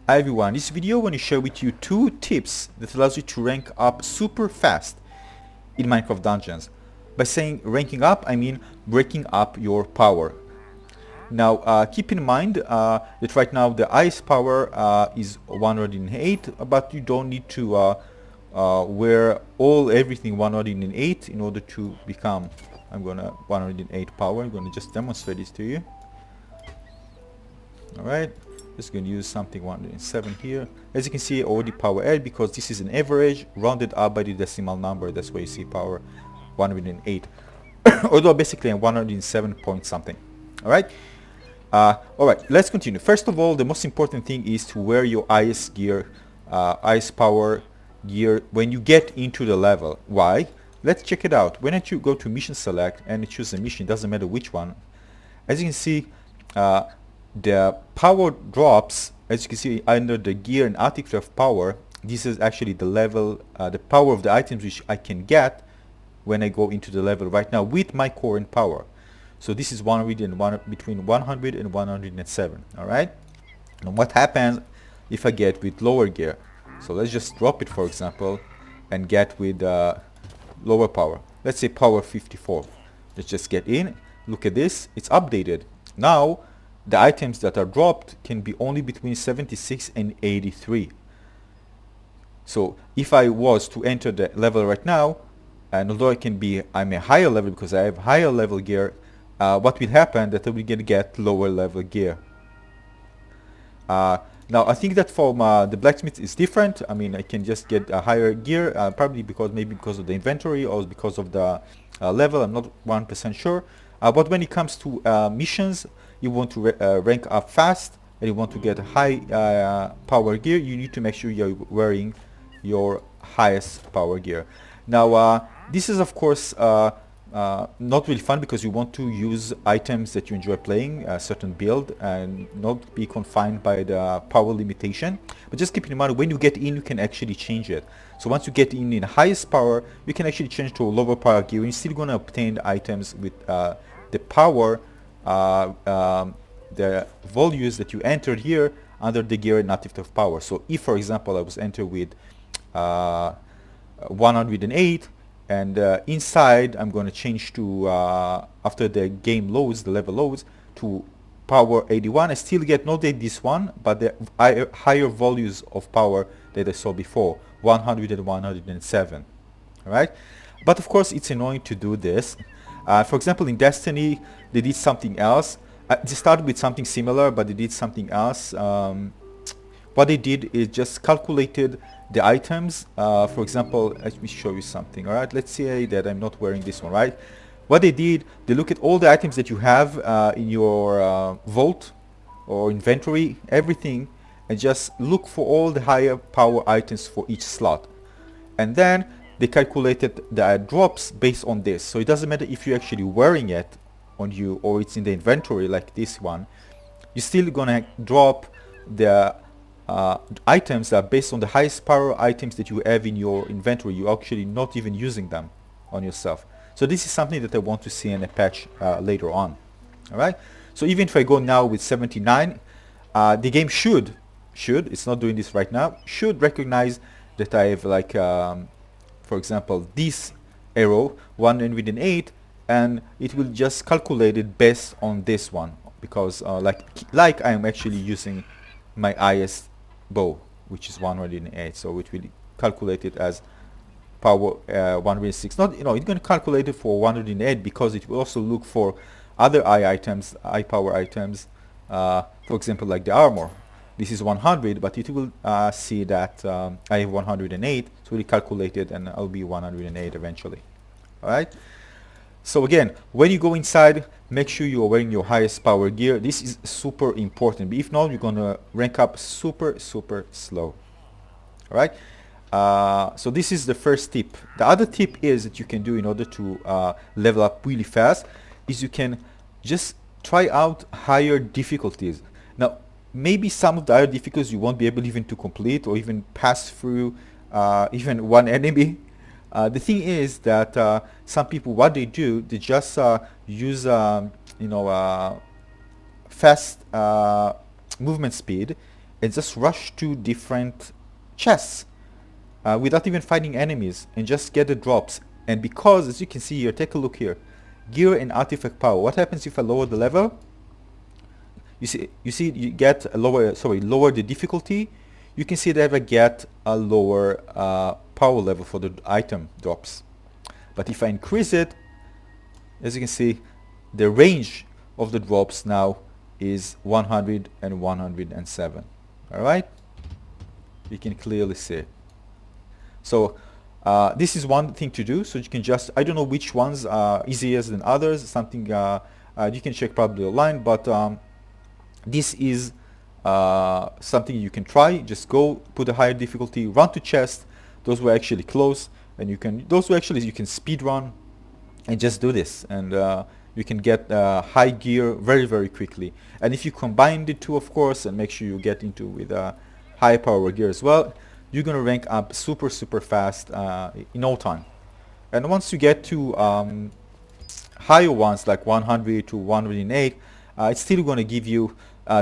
Hi everyone, this video I want to share with you two tips that allows you to rank up super fast in Minecraft Dungeons. By saying ranking up, I mean breaking up your power. Now keep in mind that right now the ice power is 108, but you don't need to wear everything 108 in order to become, I'm gonna 108 power. I'm gonna just demonstrate this to you. Alright, just going to use something 107 here. As you can see, already power 8 because this is an average rounded up by the decimal number. That's why you see power 108. Although basically I'm 107 point something. Alright, alright, let's continue. First of all, the most important thing is to wear your ice gear, ice power gear when you get into the level. Why? Let's check it out. When you go to mission select and choose a mission, doesn't matter which one. As you can see, the power drops, as you can see under the gear and artifact of power. This is actually the level, the power of the items which I can get when I go into the level right now with my current power. So this is between 100 and 107. All right. And what happens if I get with lower gear? So let's just drop it, for example, and get with lower power. Let's say power 54. Let's just get in. Look at this. It's updated now. The items that are dropped can be only between 76 and 83. So if I was to enter the level right now, and although I'm a higher level because I have higher level gear, what will happen that I will get lower level gear. Now I think that from the blacksmith is different. I mean, I can just get a higher gear, probably maybe because of the inventory or because of the level. I'm not 1% sure. But when it comes to missions, you want to rank up fast and you want to get high power gear, you need to make sure you're wearing your highest power gear. Now this is of course not really fun because you want to use items that you enjoy playing, a certain build, and not be confined by the power limitation. But just keep in mind, when you get in, you can actually change it. So once you get in highest power, you can actually change to a lower power gear. You're still going to obtain the items with the power, the values that you entered here under the gear and artifact of power. So if, for example, I was entered with 108, and inside I'm going to change to after the game loads, the level loads, to power 81. I still get not this one, but the higher values of power that I saw before, 100 and 107. All right, but of course it's annoying to do this. For example, in Destiny they did something else. They started with something similar, but they did something else. What they did is just calculated the items. For example, let me show you something. All right, let's say that I'm not wearing this one, right? What they did, they look at all the items that you have in your vault or inventory, everything, and just look for all the higher power items for each slot. And then they calculated the drops based on this. So it doesn't matter if you're actually wearing it on you or it's in the inventory like this one. You're still gonna drop the items that are based on the highest power items that you have in your inventory. You're actually not even using them on yourself. So this is something that I want to see in a patch later on. All right. So even if I go now with 79, the game should, it's not doing this right now, should recognize that I have like, for example, this arrow 108, and it will just calculate it based on this one because like I'm actually using my highest bow, which is 108, so it will calculate it as power 106. Not, it's going to calculate it for 108 because it will also look for other high power items, for example like the armor. This is 100, but it will see that I have 108, so it will calculate it and I'll be 108 eventually. All right. So again, when you go inside, make sure you are wearing your highest power gear. This is super important. If not, you're gonna rank up super slow. All right. So this is the first tip. The other tip is that you can do in order to level up really fast is you can just try out higher difficulties. Now, maybe some of the higher difficulties you won't be able even to complete or even pass through even one enemy. The thing is that some people, what they do, they just use fast movement speed, and just rush to different chests without even fighting enemies, and just get the drops. And because, as you can see here, take a look here, gear and artifact power. What happens if I lower the level? You get a lower the difficulty. You can see that I get a lower power level for the item drops. But if I increase it, as you can see, the range of the drops now is 100 and 107. All right, you can clearly see it. So this is one thing to do. So you can just, I don't know which ones are easier than others. Something you can check probably online, but this is something you can try. Just go put a higher difficulty, run to chest. Those were actually close, and you can speed run and just do this, and you can get high gear very quickly. And if you combine the two, of course, and make sure you get into with high power gear as well, you're gonna rank up super fast in no time. And once you get to higher ones like 100 to 108, it's still going to give you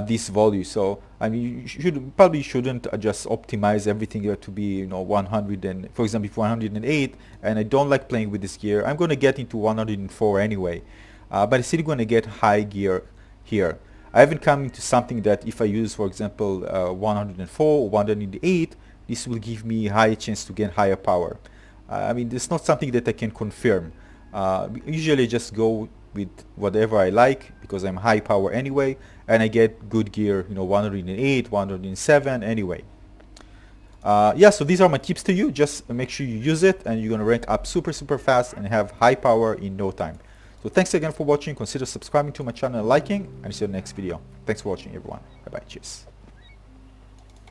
this value. So I mean, you probably shouldn't just optimize everything to be 100, and for example, if 108 and I don't like playing with this gear, I'm going to get into 104 anyway, but I'm still going to get high gear here. I haven't come into something that if I use, for example, 104 or 108, this will give me higher chance to get higher power. I mean, it's not something that I can confirm. Usually just go with whatever I like because I'm high power anyway, and I get good gear, 108, 107 anyway. Yeah, so these are my tips to you. Just make sure you use it, and you're gonna rank up super fast and have high power in no time. So thanks again for watching. Consider subscribing to my channel and liking, and see you in the next video. Thanks for watching, everyone. Bye bye. Cheers.